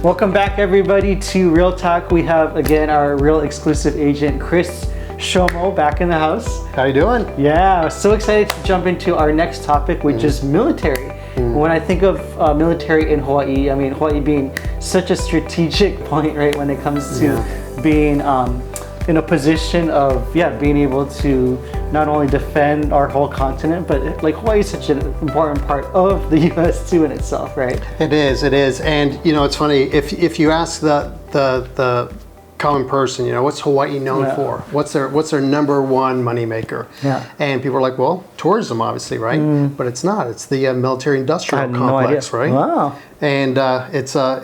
Welcome back, everybody, to Real Talk. We have, again, our real exclusive agent, Chris Shomo, back in the house. How you doing? Yeah, so excited to jump into our next topic, which is military. When I think of military in Hawaii, I mean, Hawaii being such a strategic point, right, when it comes to being in a position of, being able to not only defend our whole continent, but like Hawaii is such an important part of the U.S. too in itself, right? It is. And you know, it's funny if you ask the common person, you know, what's Hawaii known for? What's their number one moneymaker? Yeah. And people are like, well, tourism, obviously, right? But it's not. It's the military-industrial complex, right? Wow. And it's a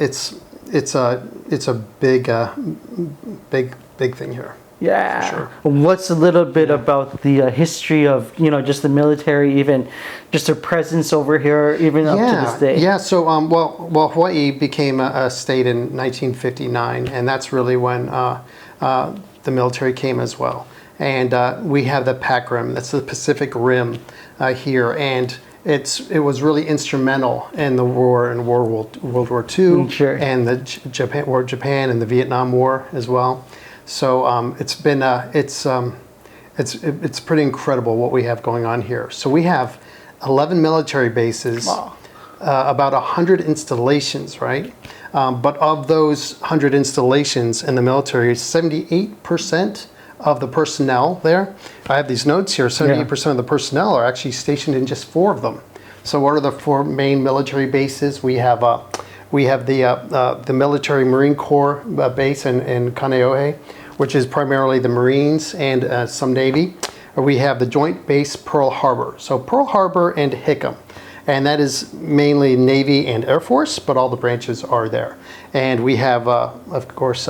big thing here. Yeah. Sure. What's a little bit about the history of, you know, just the military, even just their presence over here, even up to this day? Yeah. So, well, Hawaii became a state in 1959, and that's really when the military came as well. And we have the PAC Rim. That's the Pacific Rim here, and it was really instrumental in the war in World War II, and the Japan and the Vietnam War as well. So it's pretty incredible what we have going on here. So we have 11 military bases, about 100 installations, right? But of those 100 installations in the military, 78% of the personnel there, I have these notes here, 78% of the personnel are actually stationed in just 4 of them. So what are the 4 main military bases? We have the Military Marine Corps base in Kaneohe, which is primarily the Marines and some Navy. We have the Joint Base Pearl Harbor. So Pearl Harbor and Hickam. And that is mainly Navy and Air Force, but all the branches are there. And we have, of course,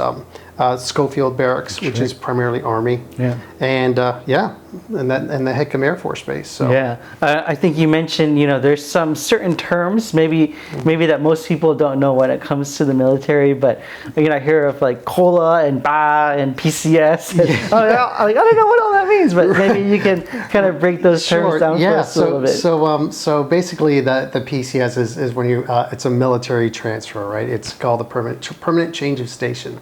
Schofield Barracks, which is primarily Army. Yeah. And and the Hickam Air Force Base. So. Yeah. I think you mentioned, you know, there's some certain terms maybe that most people don't know when it comes to the military, but you know, I hear of like COLA and BA and PCS. And, I don't know what all that means, but maybe you can kind of break those terms down for us a little bit. So basically the PCS is when you it's a military transfer, right? It's called the permanent change of station.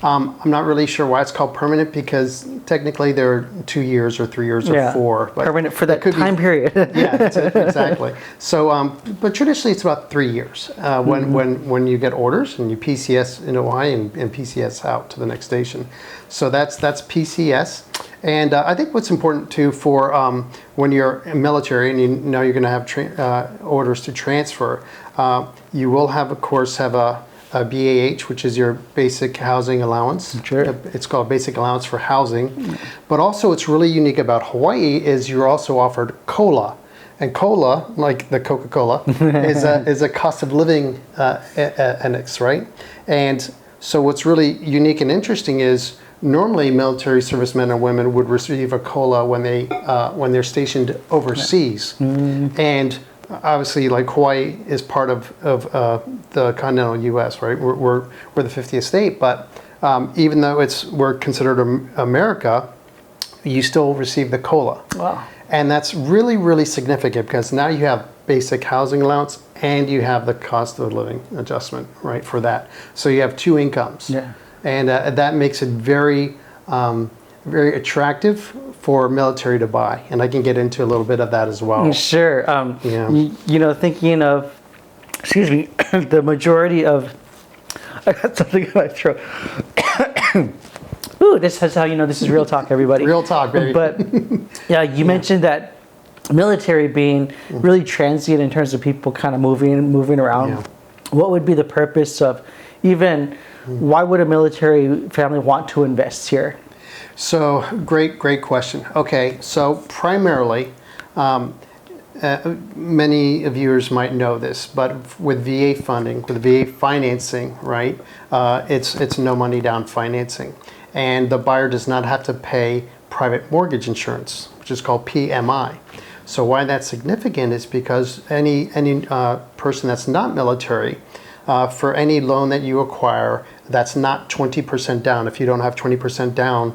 I'm not really sure why it's called permanent, because technically they're 2 years or 3 years or 4. But permanent for that time period. Exactly. So, but traditionally it's about 3 years when you get orders and you PCS in Hawaii and PCS out to the next station. So that's PCS. And I think what's important too for when you're in military and you know you're going to have orders to transfer, you will have a BAH, which is your basic housing allowance. Sure. It's called basic allowance for housing. But also what's really unique about Hawaii is you're also offered COLA. And COLA, like the Coca-Cola, is a cost of living annex, right? And so what's really unique and interesting is normally military servicemen and women would receive a COLA when they're stationed overseas. And obviously, like Hawaii is part of the continental U.S., right? We're the 50th state, but even though we're considered America, you still receive the COLA. Wow! And that's really, really significant because now you have basic housing allowance and you have the cost of living adjustment, right? For that, so you have 2 incomes. Yeah. And that makes it very, very attractive for military to buy, and I can get into a little bit of that as well. Sure. You know, thinking of, the majority of, I got something in my throat. Ooh, this is how you know this is Real Talk, everybody. Real talk, baby. But you mentioned that military being really transient in terms of people kind of moving around. Yeah. What would be the purpose of why would a military family want to invest here? So great question. Okay, so primarily, many viewers might know this, but with VA funding, with VA financing, right? It's no money down financing, and the buyer does not have to pay private mortgage insurance, which is called PMI. So why that's significant is because any person that's not military, for any loan that you acquire that's not 20% down, if you don't have 20% down,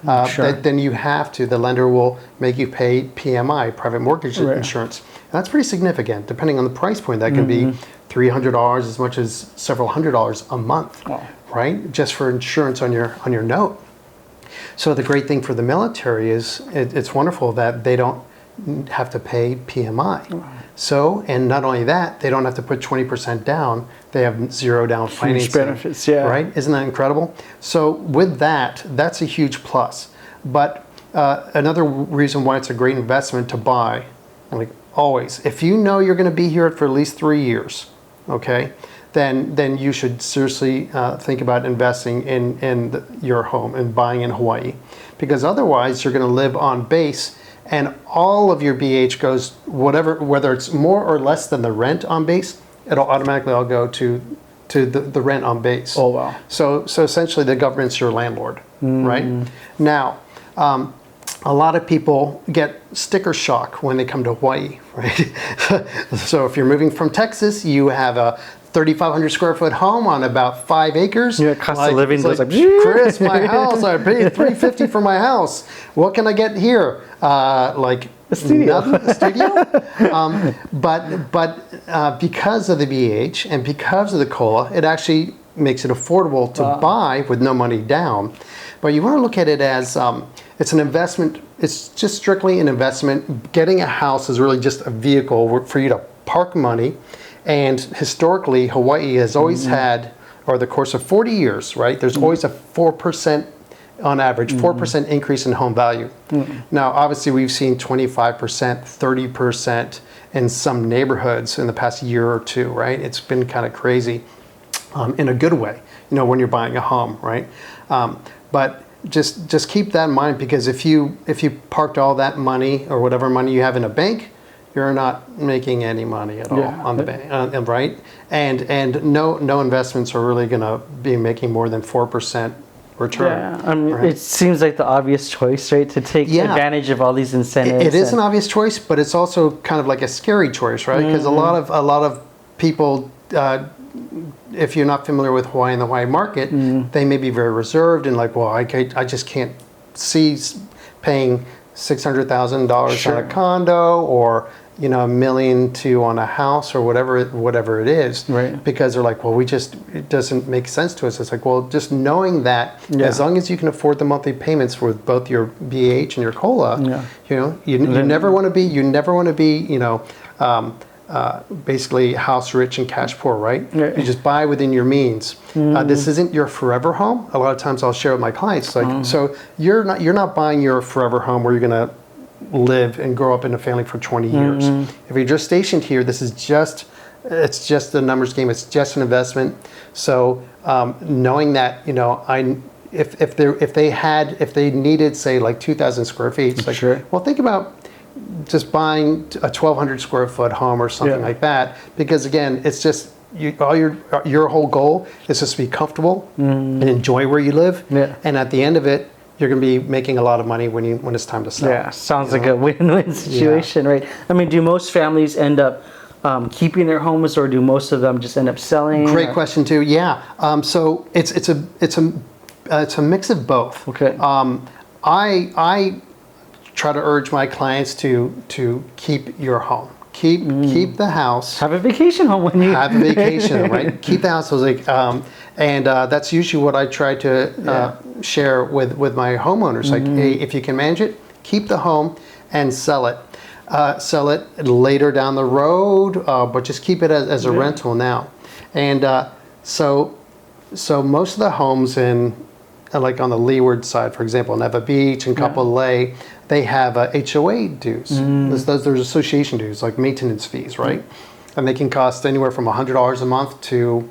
then you have to, the lender will make you pay PMI, private mortgage insurance. And that's pretty significant. Depending on the price point, that can be $300, as much as several $100s a month, Wow. right? Just for insurance on your note. So the great thing for the military is it's wonderful that they don't have to pay PMI. So, and not only that, they don't have to put 20% down. They have zero down financing. Huge benefits, yeah. Right? Isn't that incredible? So with that, that's a huge plus. But another reason why it's a great investment to buy, like always, if you know you're going to be here for at least 3 years, okay, then you should seriously think about investing in your home and buying in Hawaii, because otherwise you're going to live on base, and all of your BH goes whether it's more or less than the rent on base, it'll automatically all go to the rent on base. Oh wow! So essentially, the government's your landlord, right? Now, a lot of people get sticker shock when they come to Hawaii, right? So if you're moving from Texas, you have a 3,500 square foot home on about 5 acres. Yeah, cost of living goes like, Chris, my house, I paid $350 for my house. What can I get here? Like a studio. Nothing, a studio? But because of the BH and because of the COLA, it actually makes it affordable to buy with no money down. But you want to look at it as it's an investment. It's just strictly an investment. Getting a house is really just a vehicle for you to park money. And historically, Hawaii has always had, over the course of 40 years, right, there's always a 4% on average, 4% increase in home value. Now, obviously, we've seen 25%, 30% in some neighborhoods in the past year or two, right? It's been kind of crazy in a good way, when you're buying a home, right? But just keep that in mind, because if you parked all that money or whatever money you have in a bank, you're not making any money at all on the bank, right? And no investments are really going to be making more than 4% return. Yeah, I mean, right? It seems like the obvious choice, right? To take advantage of all these incentives. It is an obvious choice, but it's also kind of like a scary choice, right? Because a lot of people, if you're not familiar with Hawaii and the Hawaii market, they may be very reserved and like, well, I just can't see paying $600,000 on a condo, or $1 million on a house, or whatever it is, right? Because they're like, well, it doesn't make sense to us. It's like, well, just knowing that as long as you can afford the monthly payments with both your BH and your COLA, you never want to be basically house rich and cash poor, right? You just buy within your means. This isn't your forever home. A lot of times I'll share with my clients, so you're not buying your forever home where you're going to live and grow up in a family for 20 years. If you're just stationed here, it's just a numbers game. It's just an investment. So knowing that, if they needed, say, like 2,000 square feet, it's like, well, think about just buying a 1,200 square foot home or something like that, because again, it's just your whole goal is just to be comfortable and enjoy where you live, and at the end of it, you're going to be making a lot of money when it's time to sell. Yeah, sounds like a win-win situation, right? I mean, do most families end up keeping their homes, or do most of them just end up selling? Great question too. Yeah, so it's a mix of both. Okay. I try to urge my clients to keep your home. Keep the house. Have a vacation home when you have a vacation, right? Keep the house. I was like, and that's usually what I try to share with my homeowners. Like, hey, if you can manage it, keep the home and sell it. Sell it later down the road, but just keep it as a rental now. And so most of the homes in, like on the leeward side, for example, in Neva Beach and Kapolei, they have HOA dues. There's association dues, like maintenance fees, right? And they can cost anywhere from $100 a month to,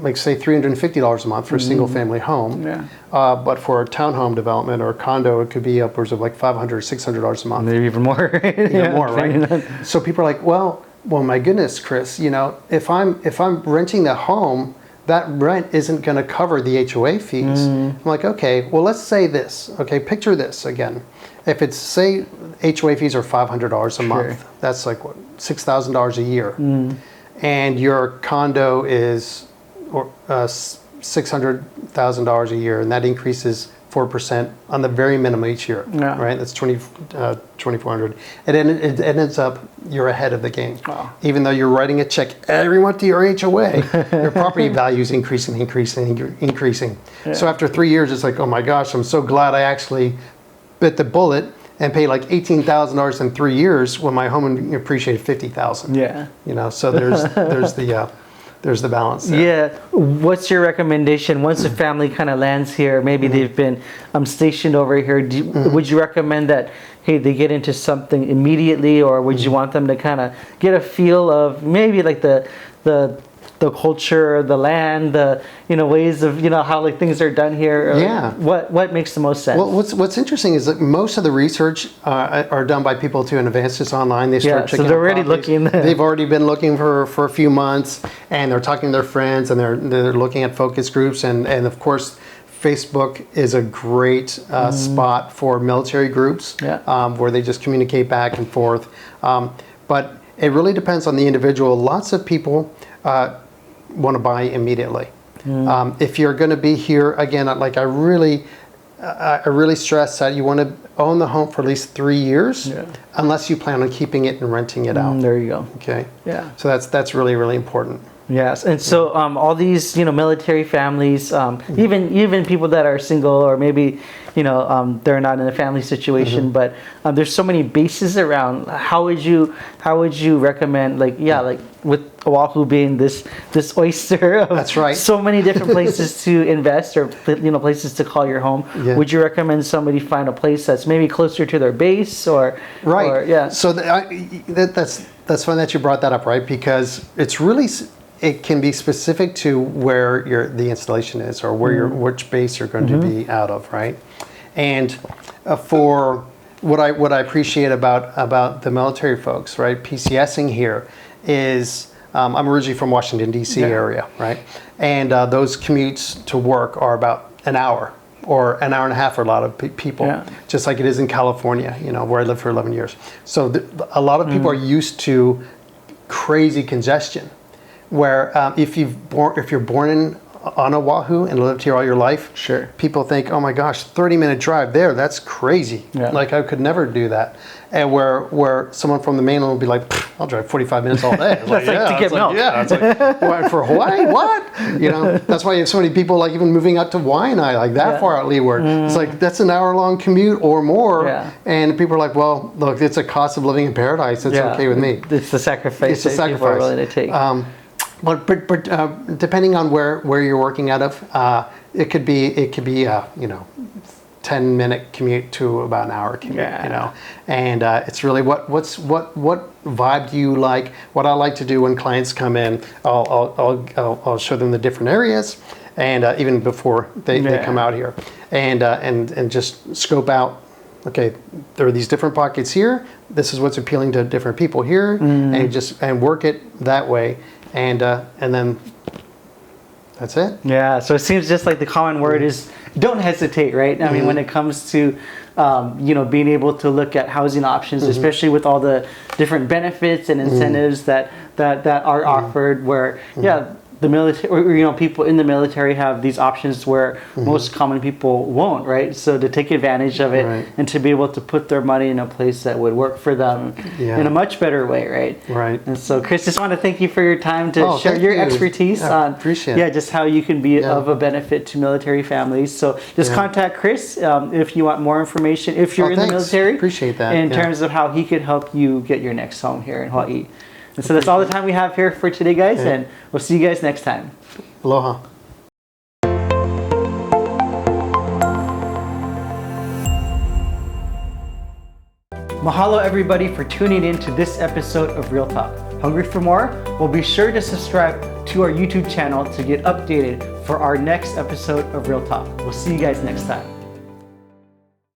like say, $350 a month for a single family home. But for a townhome development or a condo, it could be upwards of like $500 or $600 a month. Maybe even more. Even more, right? So people are like, well, my goodness, Chris, if I'm renting the home, that rent isn't going to cover the HOA fees. I'm like, okay, well, let's say this. Okay, picture this again. If it's, say, HOA fees are $500 a month, that's like, what, $6,000 a year. And your condo is $600,000 a year, and that increases 4% on the very minimum each year, right? That's 2,400. And then it ends up you're ahead of the game. Wow. Even though you're writing a check every month to your HOA, your property value is increasing. Yeah. So after 3 years, it's like, oh my gosh, I'm so glad I actually bit the bullet and paid like $18,000 in 3 years when my home appreciated $50,000. Yeah. You know, so there's the balance there. Yeah. What's your recommendation once a family kind of lands here? Maybe they've been stationed over here. Would you recommend that, hey, they get into something immediately, or would you want them to kind of get a feel of maybe like the culture, the land, the ways of how like things are done here? Yeah. What makes the most sense? Well, what's interesting is that most of the research are done by people too in advance. It's online. They start checking. So they're out already properties. looking. They've already been looking for a few months, and they're talking to their friends, and they're looking at focus groups, and of course, Facebook is a great spot for military groups where they just communicate back and forth. But it really depends on the individual. Lots of people want to buy immediately. If you're going to be here again, like I really stress that you want to own the home for at least 3 years, unless you plan on keeping it and renting it out. There you go. Okay. Yeah. So that's really, really important. Yes, and so all these military families, even people that are single, or maybe they're not in a family situation, but there's so many bases around. How would you recommend, like with Oahu being this oyster of That's right. so many different places to invest, or places to call your home? Yeah. Would you recommend somebody find a place that's maybe closer to their base, or right? Or, yeah. So that's fun that you brought that up, right? Because it can be specific to where the installation is, or where which base you're going to be out of, right? And for what I appreciate about the military folks, right? PCSing here is I'm originally from Washington D.C. area, right? And those commutes to work are about an hour or an hour and a half for a lot of people, just like it is in California, where I lived for 11 years. So a lot of people are used to crazy congestion. Where if you're born on Oahu and lived here all your life, people think, oh my gosh, 30-minute drive there, that's crazy. Yeah. Like I could never do that. And where someone from the mainland will be like, I'll drive 45 minutes all day. It's like, it's like, what, for Hawaii? What? That's why you have so many people like even moving out to Waianae, like that far out leeward. It's like, that's an hour-long commute or more. Yeah. And people are like, well, look, it's a cost of living in paradise. It's okay with me. It's the sacrifice that people are willing to take. But depending on where you're working out of, it could be 10-minute commute to about an hour commute. And it's really what vibe do you like? What I like to do when clients come in, I'll show them the different areas, and even before they come out here, and just scope out. Okay, there are these different pockets here. This is what's appealing to different people here, and work it that way. And then that's it. Yeah. So it seems just like the common word is don't hesitate, right? I mean, when it comes to being able to look at housing options, especially with all the different benefits and incentives that are offered, where the military, or people in the military have these options where most common people won't, right? So to take advantage of it and to be able to put their money in a place that would work for them in a much better way, right? Right. And so, Chris, just want to thank you for your time to share your expertise on just how you can be of a benefit to military families. So just contact Chris if you want more information, if you're in the military. Appreciate that. In terms of how he could help you get your next home here in Hawaii. And so that's all the time we have here for today, guys, and we'll see you guys next time. Aloha. Mahalo, everybody, for tuning in to this episode of Real Talk. Hungry for more? Well, be sure to subscribe to our YouTube channel to get updated for our next episode of Real Talk. We'll see you guys next time.